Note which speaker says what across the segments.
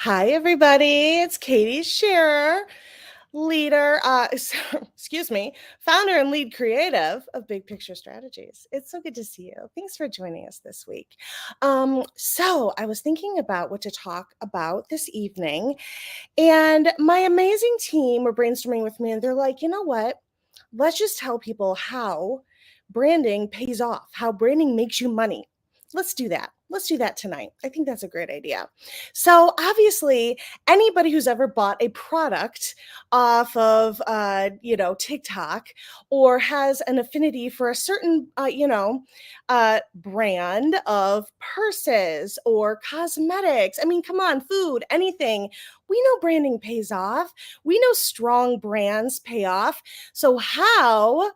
Speaker 1: Hi, everybody. It's Katie Shearer, leader, excuse me, founder and lead creative of Big Picture Strategies. It's so good to see you. Thanks for joining us this week. So I was thinking about what to talk about this evening, and my amazing team were brainstorming with me, and they're like, you know what? Let's just tell people how branding pays off, how branding makes you money. Let's do that. Let's do that tonight. I think that's a great idea. So, obviously, anybody who's ever bought a product off of, TikTok or has an affinity for a certain, brand of purses or cosmetics. I mean, come on, food, anything. We know branding pays off. We know strong brands pay off. So how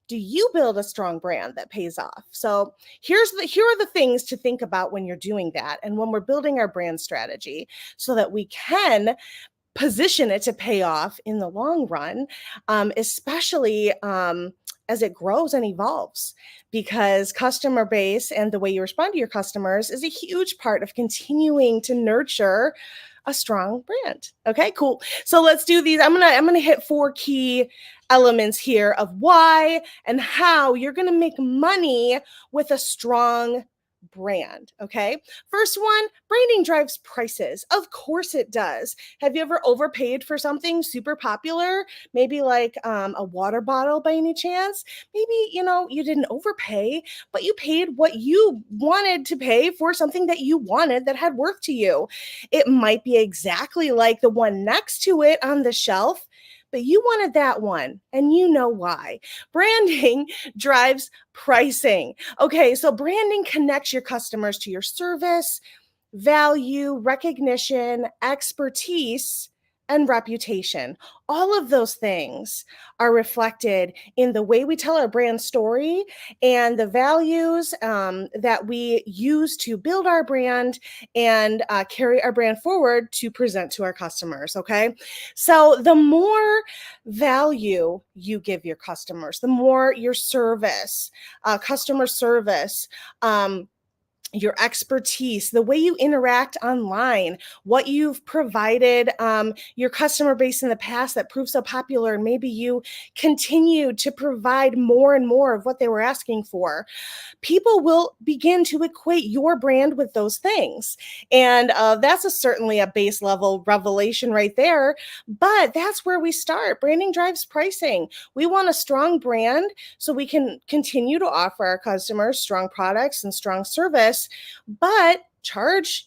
Speaker 1: do you build a strong brand that pays off? So here are the things to think about when you're doing that and when we're building our brand strategy so that we can position it to pay off in the long run, especially as it grows and evolves, because customer base and the way you respond to your customers is a huge part of continuing to nurture a strong brand. Okay, cool. So let's do these. I'm gonna hit 4 key elements here of why and how you're gonna make money with a strong brand. Okay. First one, branding drives prices. Of course it does. Have you ever overpaid for something super popular? Maybe like a water bottle by any chance? Maybe, you didn't overpay, but you paid what you wanted to pay for something that you wanted that had worth to you. It might be exactly like the one next to it on the shelf, but you wanted that one and you know why. Branding drives pricing. Okay, so branding connects your customers to your service, value, recognition, expertise, and reputation. All of those things are reflected in the way we tell our brand story and the values that we use to build our brand and carry our brand forward to present to our customers. Okay. So the more value you give your customers, the more your service, customer service, your expertise, the way you interact online, what you've provided your customer base in the past that proved so popular, and maybe you continue to provide more and more of what they were asking for. People will begin to equate your brand with those things. And that's certainly a base level revelation right there. But that's where we start. Branding drives pricing. We want a strong brand so we can continue to offer our customers strong products and strong service, but charge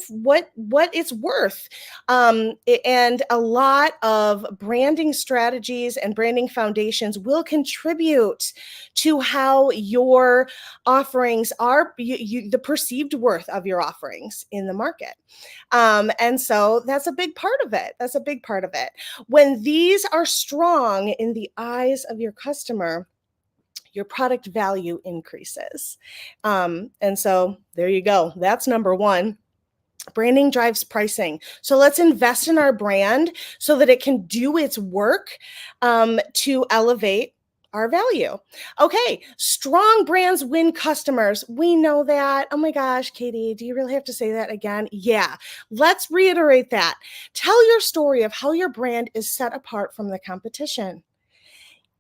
Speaker 1: what it's worth. And a lot of branding strategies and branding foundations will contribute to how your offerings are, the perceived worth of your offerings in the market. And so that's a big part of it. When these are strong in the eyes of your customer, your product value increases. And so there you go. That's number one. Branding drives pricing. So let's invest in our brand so that it can do its work to elevate our value. Okay, strong brands win customers. We know that. Oh my gosh, Katie, do you really have to say that again? Yeah, let's reiterate that. Tell your story of how your brand is set apart from the competition.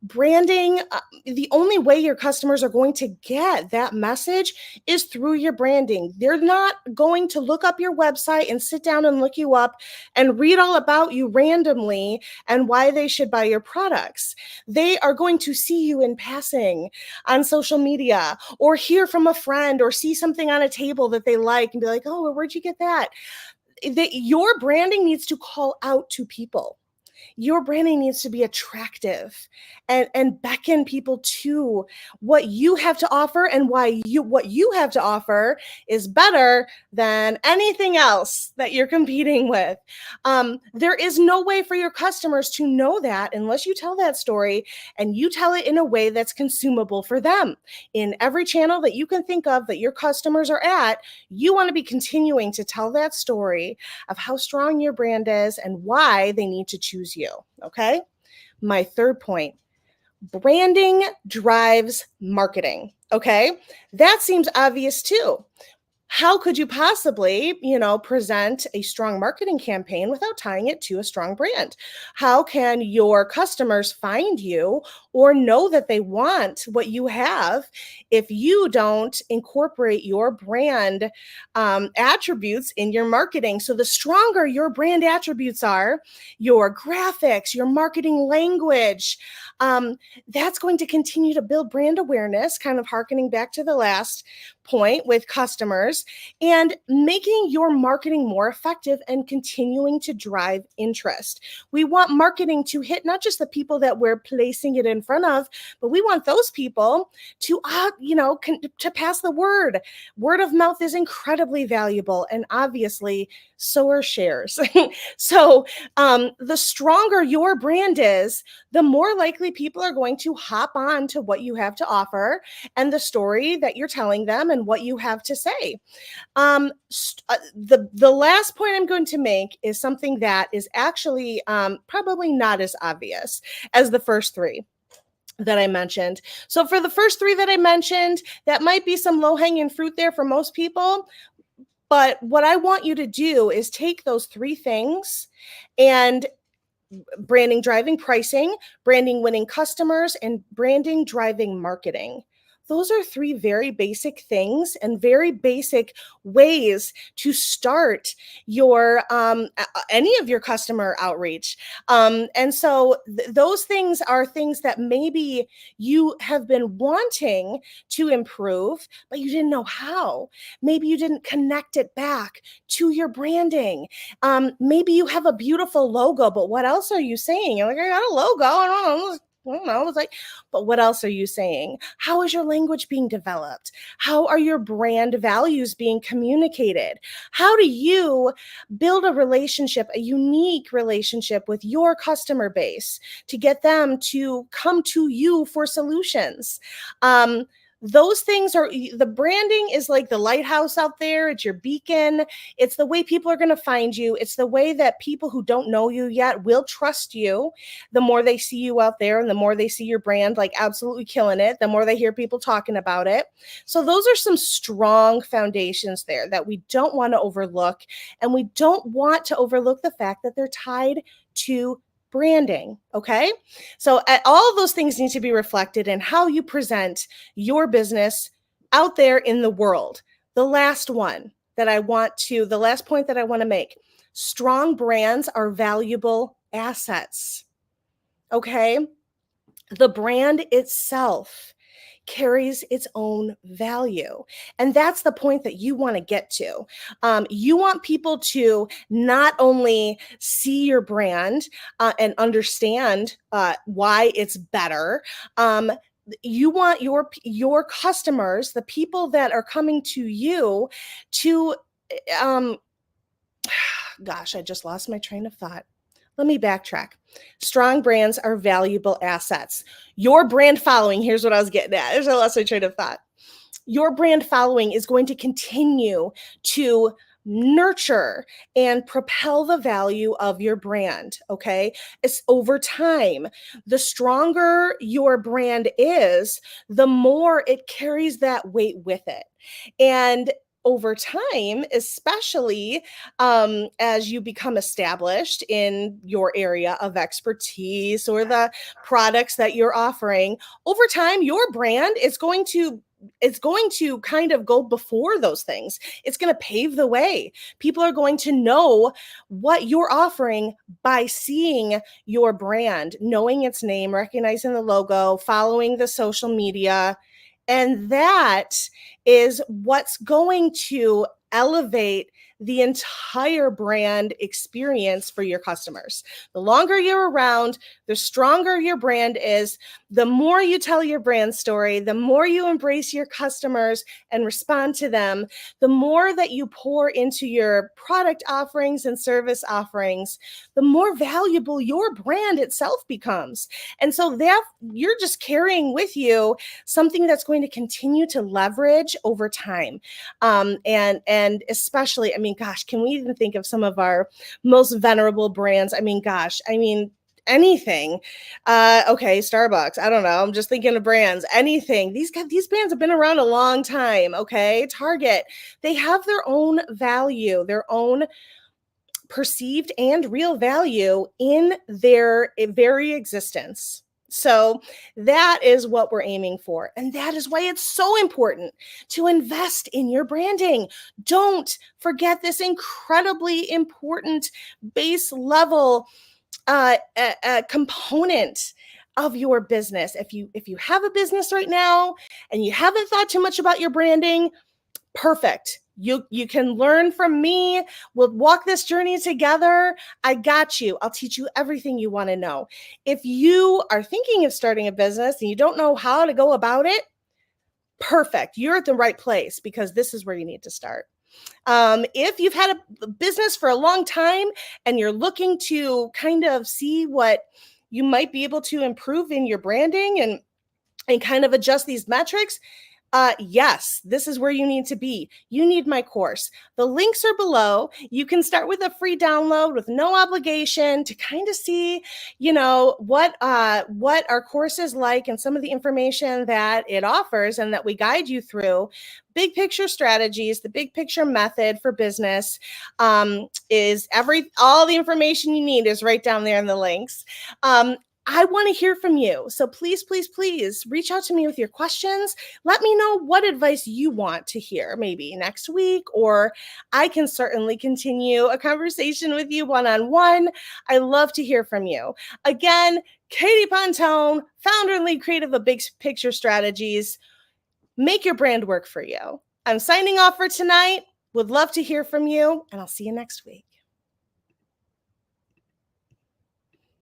Speaker 1: Branding, the only way your customers are going to get that message is through your branding. They're not going to look up your website and sit down and look you up and read all about you randomly and why they should buy your products. They are going to see you in passing on social media or hear from a friend or see something on a table that they like and be like, oh, where'd you get that? Your branding needs to call out to people. Your branding needs to be attractive and beckon people to what you have to offer, and why what you have to offer is better than anything else that you're competing with. There is no way for your customers to know that unless you tell that story and you tell it in a way that's consumable for them. In every channel that you can think of that your customers are at, you want to be continuing to tell that story of how strong your brand is and why they need to choose you. Okay. My third point, branding drives marketing. Okay. That seems obvious too. how could you possibly, present a strong marketing campaign without tying it to a strong brand? How can your customers find you or know that they want what you have if you don't incorporate your brand attributes in your marketing? So, the stronger your brand attributes are, your graphics, your marketing language, that's going to continue to build brand awareness, kind of harkening back to the last point with customers, and making your marketing more effective and continuing to drive interest. We want marketing to hit not just the people that we're placing it in front of, but we want those people to, to pass the word. Word of mouth is incredibly valuable, and obviously, so are shares. So, the stronger your brand is, the more likely people are going to hop on to what you have to offer and the story that you're telling them and what you have to say. The last point I'm going to make is something that is actually probably not as obvious as the first three that I mentioned. So for the first three that I mentioned, that might be some low-hanging fruit there for most people. But what I want you to do is take those three things and branding driving pricing, branding winning customers, and branding driving marketing. Those are three very basic things and very basic ways to start your any of your customer outreach. And so those things are things that maybe you have been wanting to improve, but you didn't know how. Maybe you didn't connect it back to your branding. Maybe you have a beautiful logo, but what else are you saying? You're like, I got a logo. I don't know. It's like, but what else are you saying? How is your language being developed? How are your brand values being communicated? How do you build a relationship, a unique relationship with your customer base to get them to come to you for solutions? Those things are the branding is like the lighthouse out there. It's your beacon. It's the way people are going to find you. It's the way that people who don't know you yet will trust you. The more they see you out there and the more they see your brand like absolutely killing it, the more they hear people talking about it. So those are some strong foundations there that we don't want to overlook. And we don't want to overlook the fact that they're tied to branding. Okay. So all of those things need to be reflected in how you present your business out there in the world. The last point that I want to make, strong brands are valuable assets. Okay. The brand itself carries its own value. And that's the point that you want to get to. You want people to not only see your brand and understand why it's better. You want your customers, the people that are coming to you, to gosh, I just lost my train of thought. Let me backtrack. Strong brands are valuable assets. Your brand following, here's what I was getting at. There's a lost my train of thought. Your brand following is going to continue to nurture and propel the value of your brand. Okay. It's over time. The stronger your brand is, the more it carries that weight with it. And over time, especially as you become established in your area of expertise or the products that you're offering, over time, your brand is going to kind of go before those things. It's going to pave the way. People are going to know what you're offering by seeing your brand, knowing its name, recognizing the logo, following the social media. And that is what's going to elevate the entire brand experience for your customers. The longer you're around, the stronger your brand is, the more you tell your brand story, the more you embrace your customers and respond to them, the more that you pour into your product offerings and service offerings, the more valuable your brand itself becomes. And so that you're just carrying with you something that's going to continue to leverage over time. And especially, I mean, gosh, can we even think of some of our most venerable brands? I mean, anything. Okay, Starbucks. I don't know. I'm just thinking of brands. Anything. These brands have been around a long time. Okay, Target. They have their own value, their own perceived and real value in their very existence. So that is what we're aiming for. And that is why it's so important to invest in your branding. Don't forget this incredibly important base level component of your business. If you have a business right now and you haven't thought too much about your branding, perfect. You can learn from me. We'll walk this journey together. I got you. I'll teach you everything you want to know. If you are thinking of starting a business and you don't know how to go about it, perfect. You're at the right place because this is where you need to start. If you've had a business for a long time and you're looking to kind of see what you might be able to improve in your branding and kind of adjust these metrics, yes, this is where you need to be. You need my course. The links are below. You can start with a free download with no obligation to kind of see, what our course is like and some of the information that it offers and that we guide you through. Big picture strategies, the big picture method for business is all the information you need is right down there in the links. I want to hear from you. So please, please, please reach out to me with your questions. Let me know what advice you want to hear maybe next week, or I can certainly continue a conversation with you one-on-one. I love to hear from you. Again, Katie Pontone, founder and lead creative of Big Picture Strategies. Make your brand work for you. I'm signing off for tonight. Would love to hear from you, and I'll see you next week.